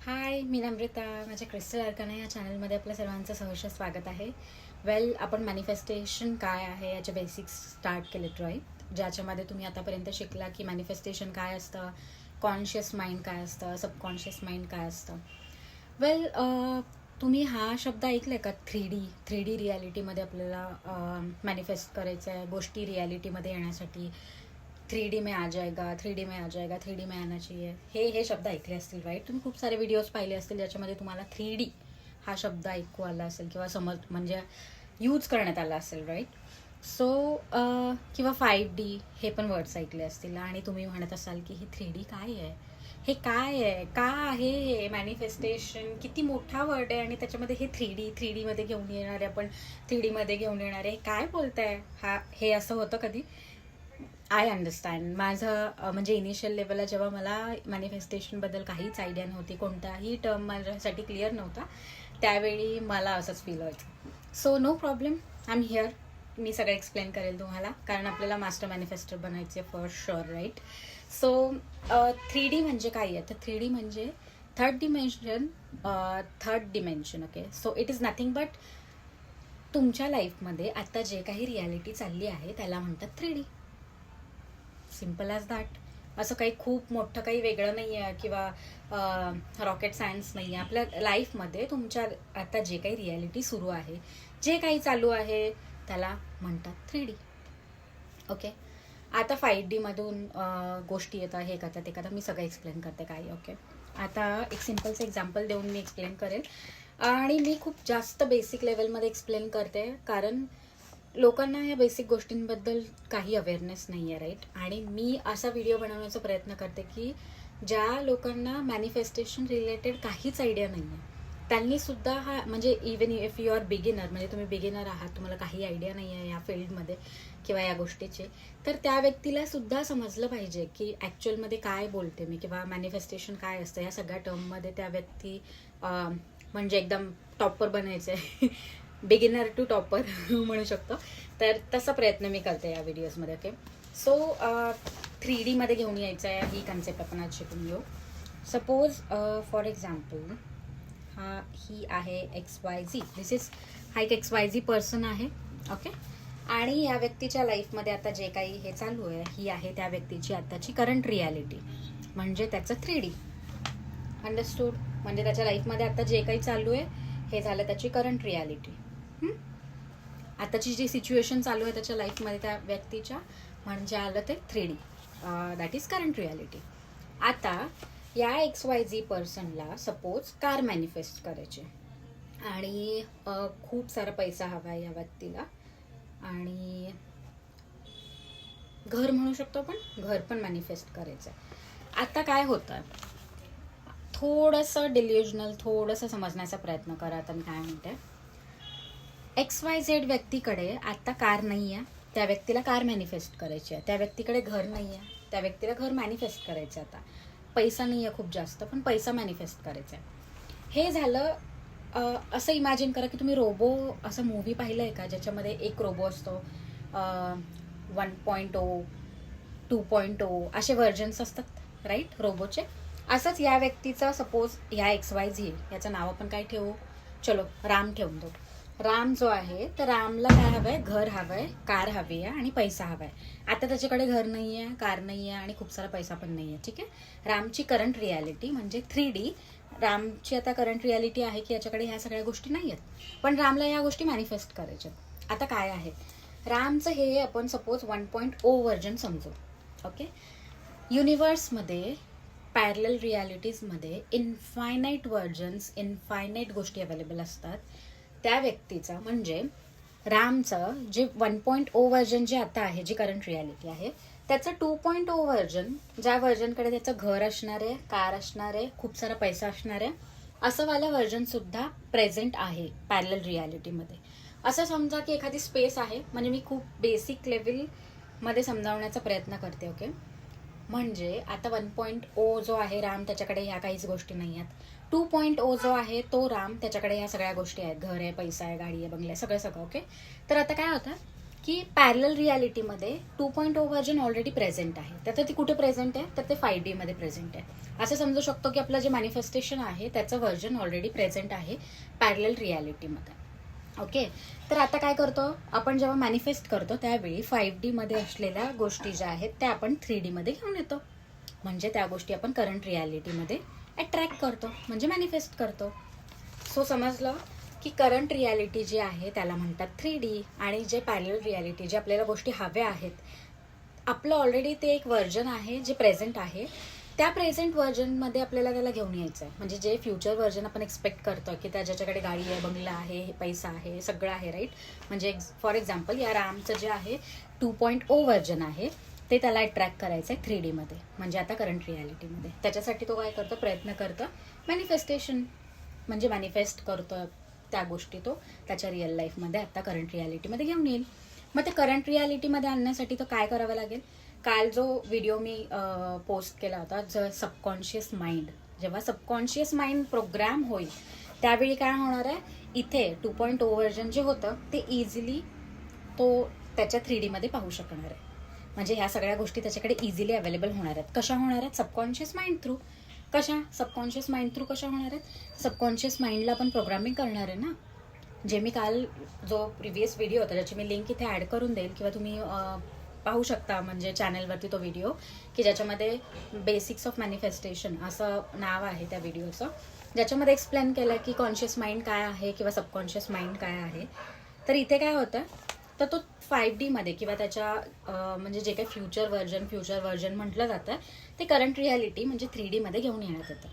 हाय, मी नम्रता. माझ्या क्रिस्टल अर्काना या चॅनलमध्ये आपल्या सर्वांचं सहर्ष स्वागत आहे. आपण मॅनिफेस्टेशन काय आहे याचे बेसिक्स स्टार्ट केलेत, राईट? ज्याच्यामध्ये तुम्ही आतापर्यंत शिकला की मॅनिफेस्टेशन काय असतं, कॉन्शियस माइंड काय असतं, सबकॉन्शियस माइंड काय असतं. वेल तुम्ही हा शब्द ऐकलाय का? थ्री डी रियालिटीमध्ये आपल्याला मॅनिफेस्ट करायचं आहे. गोष्टी रियालिटीमध्ये येण्यासाठी 3D में आ जाएगा, 3D में आ जाएगा, 3D में आना चाहिए, हे शब्द ऐकले असतील, राईट? तुम्ही खूप सारे व्हिडिओज पाहिले असतील ज्याच्यामध्ये तुम्हाला 3D हा शब्द ऐकू आला असेल किंवा म्हणजे यूज करण्यात आला असेल, राईट? सो किंवा 5D हे पण वर्ड्स ऐकले असतील आणि तुम्ही म्हणत असाल की ही 3D काय आहे, हे काय आहे, का आहे हे मॅनिफेस्टेशन, किती मोठा वर्ड आहे आणि त्याच्यामध्ये हे 3D मध्ये घेऊन येणारे, आपण 3D मध्ये घेऊन येणारे, काय बोलताय हे असं होतं कधी? I understand. माझं म्हणजे इनिशियल लेवलला जेव्हा मला मॅनिफेस्टेशनबद्दल काहीच आयडिया नव्हती, कोणताही टर्म माझ्यासाठी क्लिअर नव्हता, त्यावेळी मला असंच फील व्हायचं. So no problem, I am here. मी सगळं एक्सप्लेन करेल तुम्हाला, कारण आपल्याला मास्टर मॅनिफेस्टर बनायचे for sure, right? So 3D म्हणजे काय आहे? तर 3D म्हणजे third dimension. Okay, so it is nothing but तुमच्या लाईफमध्ये आता जे काही रियालिटी चालली आहे त्याला म्हणतात 3D. Simple as that. असं काही खूप मोठं काही वेगळं नाही आहे किंवा रॉकेट सायन्स नाही आहे. आपल्या लाईफमध्ये तुमच्या आता जे काही रियालिटी सुरू आहे, जे काही चालू आहे त्याला म्हणतात 3D. ओके, आता 5D मधून गोष्टी येतात, हे करतात, ते करतात. मी सगळं एक्सप्लेन करते काय. ओके, आता एक सिम्पलचं एक्झाम्पल देऊन मी एक्सप्लेन करेल आणि मी खूप जास्त बेसिक लेवलमध्ये एक्सप्लेन करते, कारण लोकांना या बेसिक गोष्टींबद्दल काही अवेअरनेस नाही आहे, राईट? आणि मी असा व्हिडिओ बनवण्याचा प्रयत्न करते की ज्या लोकांना मॅनिफेस्टेशन रिलेटेड काहीच आयडिया नाही आहे त्यांनी सुद्धा हा, म्हणजे even if you are beginner, म्हणजे तुम्ही बिगिनर आहात, तुम्हाला काही आयडिया नाही आहे या फील्डमध्ये किंवा या गोष्टीचे, तर त्या व्यक्तीला सुद्धा समजलं पाहिजे की ॲक्च्युअलमध्ये काय बोलते मी किंवा मॅनिफेस्टेशन काय असतं. या सगळ्या टर्ममध्ये त्या व्यक्ती म्हणजे एकदम टॉपर बनायचं आहे, बिगिनर टू टॉपर म्हणू शकतो. तर तसा प्रयत्न मी करते या व्हिडिओजमध्ये. ओके, सो 3D मध्ये घेऊन यायचं आहे, ही कन्सेप्ट आपण आज शिकून घेऊ. सपोज फॉर एक्झाम्पल ही आहे XYZ. हा एक XYZ पर्सन आहे. ओके, आणि या व्यक्तीच्या लाईफमध्ये आता जे काही हे चालू आहे, ही आहे त्या व्यक्तीची आताची करंट रियालिटी, म्हणजे त्याचं 3D. अंडरस्टूड? म्हणजे त्याच्या लाईफमध्ये आता जे काही चालू आहे हे झालं त्याची करंट रियालिटी. आताची जी सिच्युएशन चालू आहे त्याच्या लाईफमध्ये त्या व्यक्तीच्या, म्हणजे आलं ते 3D, that is current reality. आता या XYZ पर्सनला सपोज कार मॅनिफेस्ट करायचे आणि खूप सारा पैसा हवा आहे या व्यक्तीला, आणि घर म्हणू शकतो आपण, घर पण मॅनिफेस्ट करायचं आहे. आता काय होतं, थोडंसं डिल्युजनल, थोडंसं समजण्याचा प्रयत्न करा. आता मी काय म्हणते, XYZ व्यक्तीकडे आता कार नाही आहे, त्या व्यक्तीला कार मॅनिफेस्ट करायची आहे. त्या व्यक्तीकडे घर नाही आहे, त्या व्यक्तीला घर मॅनिफेस्ट करायचं आहे. आता पैसा नाही आहे खूप जास्त, पण पैसा मॅनिफेस्ट करायचा आहे. हे झालं. असं इमॅजिन करा की तुम्ही रोबो, असं मूव्ही पाहिलं आहे का ज्याच्यामध्ये एक रोबो असतो, 1.0, 2.0 असे व्हर्जन्स असतात, राईट, रोबोचे. असंच या व्यक्तीचा सपोज, ह्या XYZ, याचं नाव आपण काय ठेवू? चलो राम ठेवून दो. राम जो आहे तर रामला काय हवंय? घर हवंय, कार हवी आहे आणि पैसा हवाय. आता त्याच्याकडे घर नाही आहे, कार नाही आहे आणि खूप सारा पैसा पण नाही आहे. ठीक आहे, रामची करंट रियालिटी म्हणजे 3D. रामची आता करंट रियालिटी आहे की याच्याकडे ह्या सगळ्या गोष्टी नाही आहेत, पण रामला या गोष्टी मॅनिफेस्ट करायच्या. आता काय आहे, रामचं हे आपण सपोज 1.0 व्हर्जन समजू. ओके, युनिवर्समध्ये पॅरलल रियालिटीजमध्ये इन्फायनाईट व्हर्जन्स, इन्फायनाईट गोष्टी अवेलेबल असतात. त्या व्यक्तीचा म्हणजे रामचं जे 1.0 व्हर्जन जे आता आहे, जी करंट रियालिटी आहे, त्याचं 2.0 व्हर्जन, ज्या व्हर्जनकडे त्याचं घर असणार आहे, कार असणार आहे, खूप सारा पैसा असणार आहे, असं वाला व्हर्जन सुद्धा प्रेझेंट आहे पॅरलल रियालिटीमध्ये. असं समजा की एखादी स्पेस आहे, म्हणजे मी खूप बेसिक लेवलमध्ये समजावण्याचा प्रयत्न करते. ओके, म्हणजे आता 1.0 जो आहे राम, त्याच्याकडे ह्या काहीच गोष्टी नाही आहेत. 2.0 जो आहे तो राम, त्याच्याकडे ह्या सगळ्या गोष्टी आहेत, घर आहे, पैसा आहे, गाडी आहे, बंगला आहे, सगळं सगळं. ओके, तर आता काय होतं, की पॅरलल रियालिटीमध्ये 2.0 व्हर्जन ऑलरेडी प्रेझेंट आहे. तर ती कुठे प्रेझेंट आहे, तर ते 5D मध्ये प्रेझेंट आहे. असं समजू शकतो की आपलं जे मॅनिफेस्टेशन आहे त्याचं व्हर्जन ऑलरेडी प्रेझेंट आहे पॅरलल रियालिटीमध्ये. ओके, तर आता काय करतो आपण, जेव्हा मॅनिफेस्ट करतो त्यावेळी 5D मध्ये असलेल्या गोष्टी ज्या आहेत त्या आपण 3D मध्ये घेऊन येतो. म्हणजे त्या गोष्टी आपण करंट रियालिटीमध्ये अट्रॅक्ट करतो, म्हणजे मॅनिफेस्ट करतो. सो समजलं की करंट रियालिटी जी आहे त्याला म्हणतात 3D, आणि जे पॅरलल रियालिटी, जे आपल्याला गोष्टी हव्या आहेत, आपलं ऑलरेडी ते एक व्हर्जन आहे जे प्रेझेंट आहे. त्या प्रेझेंट व्हर्जनमध्ये आपल्याला त्याला घेऊन यायचं आहे. म्हणजे जे फ्युचर व्हर्जन आपण एक्सपेक्ट करतो की ज्याच्याकडे गाडी आहे, बंगला आहे, पैसा आहे, सगळं आहे, राईट. म्हणजे फॉर एक्झाम्पल या रामचं जे आहे 2.0 व्हर्जन आहे ते त्याला अट्रॅक्ट करायचं आहे 3D मध्ये, म्हणजे आता करंट रियालिटीमध्ये. त्याच्यासाठी तो काय करतो, प्रयत्न करतो मॅनिफेस्टेशन, म्हणजे मॅनिफेस्ट करतो त्या गोष्टी तो त्याच्या रिअल लाईफमध्ये आता करंट रियालिटीमध्ये घेऊन येईल. मग ते करंट रियालिटीमध्ये आणण्यासाठी तो काय करावं लागेल. काल जो व्हिडिओ मी पोस्ट केला होता, सबकॉन्शियस माइंड, जेव्हा सबकॉन्शियस माइंड प्रोग्राम होईल त्यावेळी काय होणार आहे, इथे 2.0 व्हर्जन जे होतं ते इझिली तो त्याच्या 3D मध्ये पाहू शकणार आहे. म्हणजे ह्या सगळ्या गोष्टी त्याच्याकडे इझिली अवेलेबल होणार आहेत. कशा होणार आहेत, subconscious mind through. Subconscious mind through कशा होणार आहेत, सबकॉन्शियस माइंडला आपण प्रोग्रामिंग करणार आहे ना. जे मी काल जो प्रिव्हियस व्हिडिओ होता ज्याची मी लिंक इथे ॲड करून देईल, किंवा तुम्ही पाहू शकता म्हणजे चॅनलवरती तो व्हिडिओ, की ज्याच्यामध्ये बेसिक्स ऑफ मॅनिफेस्टेशन असं नाव आहे त्या व्हिडिओचं, ज्याच्यामध्ये एक्सप्लेन केलं की कॉन्शियस माइंड काय आहे किंवा सबकॉन्शियस माइंड काय आहे. तर इथे काय होतं, तर तो 5D मध्ये किंवा त्याच्या म्हणजे जे काही फ्युचर व्हर्जन म्हटलं जातं ते करंट रियालिटी म्हणजे 3D मध्ये घेऊन येण्यात येतं.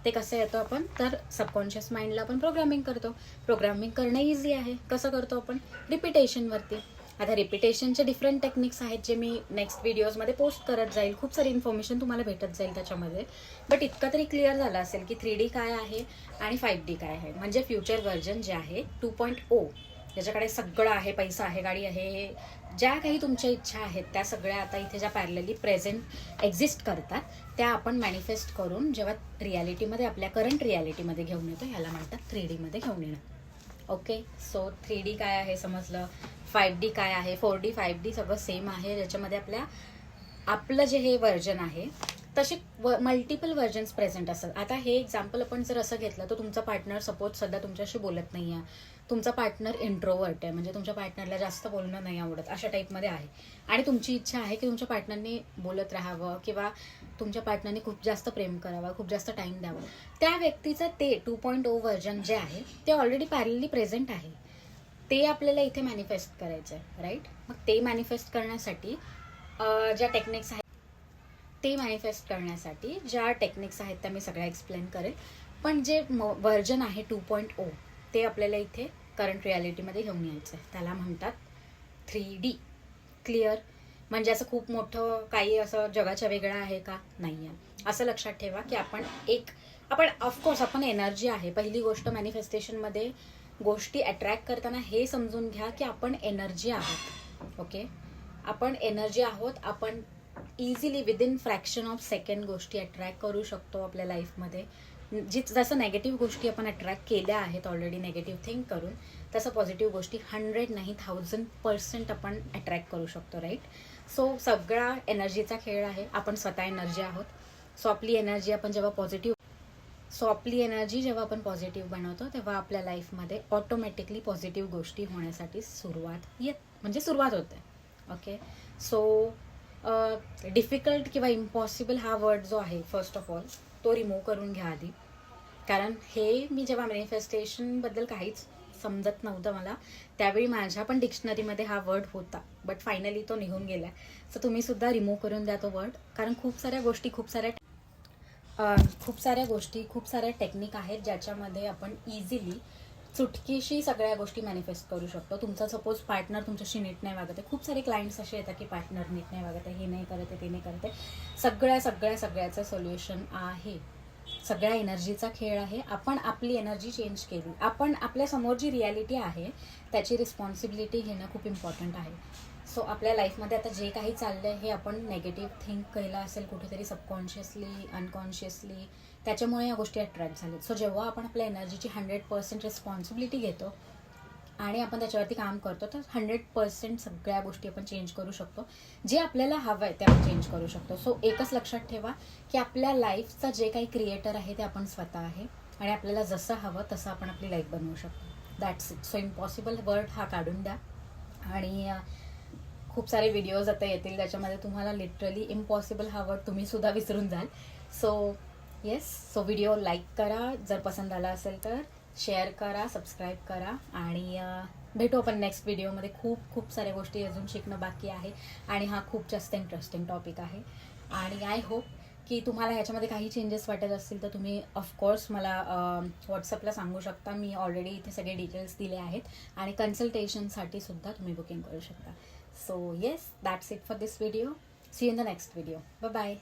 ते कसं येतं आपण, तर सबकॉन्शियस माइंडला आपण प्रोग्रामिंग करतो. प्रोग्रामिंग करणं इझी आहे. कसं करतो आपण, रिपिटेशनवरती. आता रिपिटेशनचे डिफरंट टेक्निक्स आहेत जे मी नेक्स्ट व्हिडिओजमध्ये पोस्ट करत जाईल. खूप सारी इन्फॉर्मेशन तुम्हाला भेटत जाईल त्याच्यामध्ये. बट इतकं तरी क्लिअर झालं असेल की 3D काय आहे आणि 5D काय आहे. म्हणजे फ्युचर व्हर्जन जे आहे 2.0, ज्याच्याकडे सगळं आहे, पैसा आहे, गाडी आहे, ज्या काही तुमच्या इच्छा आहेत त्या सगळ्या आता इथे ज्या पॅरलली प्रेझेंट एक्झिस्ट करतात त्या आपण मॅनिफेस्ट करून जेव्हा रियालिटीमध्ये, आपल्या करंट रियालिटीमध्ये घेऊन येतो, ह्याला म्हणतात 3D मध्ये घेऊन येणं. ओके, सो 3D काय आहे समजलं, 5D काय आहे, 4D 5D सगळं सेम आहे, ज्याच्यामध्ये आपलं जे हे व्हर्जन आहे तसे मल्टिपल व्हर्जन्स प्रेझेंट असतात. आता हे एक्झाम्पल आपण जर असं घेतलं तर तुमचा पार्टनर सपोज सध्या तुमच्याशी बोलत नाही आहे, तुमचा पार्टनर इंट्रोवर्ट आहे, म्हणजे तुमच्या पार्टनरला जास्त बोलणं नाही आवडत, अशा टाईपमध्ये आहे, आणि तुमची इच्छा आहे की तुमच्या पार्टनरने बोलत राहावं किंवा तुमच्या पार्टनरने खूप जास्त प्रेम करावं, खूप जास्त टाईम द्यावं. त्या व्यक्तीचं ते 2.0 व्हर्जन जे आहे ते ऑलरेडी पॅरलली प्रेझेंट आहे. ते आपल्याला इथे मॅनिफेस्ट करायचं आहे, राईट. मग ते मॅनिफेस्ट करण्यासाठी ज्या टेक्निक्स आहेत ज्या टेक्निक्स आहेत त्या मी सगळ्या एक्सप्लेन करेल. पण जे व्हर्जन आहे 2.0 ते आपल्याला इथे करंट रियालिटीमध्ये घेऊन यायचं आहे. त्याला म्हणतात 3D. क्लिअर. म्हणजे असं खूप मोठं काही असं जगाच्या वेगळं आहे का, नाही आहे. असं लक्षात ठेवा की आपण ऑफकोर्स आपण एनर्जी आहे. पहिली गोष्ट मॅनिफेस्टेशनमध्ये गोष्टी अट्रॅक्ट करताना हे समजून घ्या की आपण एनर्जी आहोत. ओके, आपण एनर्जी आहोत. आपण easily within fraction of second गोष्टी अट्रॅक्ट करू शकतो आपल्या लाईफमध्ये. जसं नेगेटिव्ह गोष्टी आपण अट्रॅक्ट केल्या आहेत ऑलरेडी नेगेटिव्ह थिंक करून, तसं पॉझिटिव्ह गोष्टी 100 नाही 1000% आपण अट्रॅक्ट करू शकतो, राईट. सो सगळा एनर्जीचा खेळ आहे. आपण स्वतः एनर्जी आहोत. सो आपली एनर्जी जेव्हा आपण पॉझिटिव्ह बनवतो तेव्हा आपल्या लाईफमध्ये ऑटोमॅटिकली पॉझिटिव्ह गोष्टी होण्यासाठी सुरुवात होते. ओके, सो डिफिकल्ट किंवा इम्पॉसिबल हा वर्ड जो आहे फर्स्ट ऑफ ऑल तो रिमूव्ह करून घ्या आधी. कारण हे मी जेव्हा मॅनिफेस्टेशनबद्दल काहीच समजत नव्हतं मला, त्यावेळी माझ्या पण डिक्शनरीमध्ये हा वर्ड होता, बट फायनली तो निघून गेला. सो तुम्ही सुद्धा रिमूव्ह करून द्या तो वर्ड. कारण खूप साऱ्या गोष्टी खूप साऱ्या टेक्निक आहेत ज्याच्यामध्ये आपण इझिली चुटकीशी सगळ्या गोष्टी मॅनिफेस्ट करू शकतो. तुमचा सपोज पार्टनर तुमच्याशी नीट नाही वागत आहे, खूप सारे क्लायंट्स असे येतात की पार्टनर नीट नाही वागत आहे, हे नाही करत आहे, ते नाही करत आहे. सगळ्याचं सोल्युशन आहे. सगळ्या एनर्जीचा खेळ आहे. आपण आपली एनर्जी चेंज केली, आपण आपल्यासमोर जी रियालिटी आहे त्याची रिस्पॉन्सिबिलिटी घेणं खूप इम्पॉर्टंट आहे. सो आपल्या लाईफमध्ये आता जे काही चाललं आहे हे आपण नेगेटिव्ह थिंक केलं असेल कुठेतरी सबकॉन्शियसली, अनकॉन्शियसली, त्याच्यामुळे या गोष्टी अट्रॅक्ट झाल्यात. सो जेव्हा आपण आपल्या एनर्जीची 100% रिस्पॉन्सिबिलिटी घेतो आणि आपण त्याच्यावरती काम करतो तर 100% सगळ्या गोष्टी आपण चेंज करू शकतो. जे आपल्याला हवं आहे ते आपण चेंज करू शकतो. सो एकच लक्षात ठेवा की आपल्या लाईफचा जे काही क्रिएटर आहे ते आपण स्वतः आहे आणि आपल्याला जसं हवं तसं आपण आपली लाईफ बनवू शकतो. That's it. So impossible word हा काढून द्या. आणि खूप सारे व्हिडिओज आता येतील त्याच्यामध्ये तुम्हाला लिटरली इम्पॉसिबल हा वर्ड तुम्ही सुद्धा विसरून जाल. So yes, so video like करा, जर पसंत आला असेल तर शेअर करा, सबस्क्राईब करा आणि भेटू आपण नेक्स्ट व्हिडिओमध्ये. खूप साऱ्या गोष्टी अजून शिकणं बाकी आहे आणि हा खूप जास्त इंटरेस्टिंग टॉपिक आहे. आणि आय होप की तुम्हाला ह्याच्यामध्ये काही चेंजेस वाटत असतील तर तुम्ही ऑफकोर्स मला व्हॉट्सअपला सांगू शकता. मी ऑलरेडी इथे सगळे डिटेल्स दिले आहेत आणि कन्सल्टेशनसाठी सुद्धा तुम्ही बुकिंग करू शकता. So yes, that's it for this video. See you in the next video. Bye bye.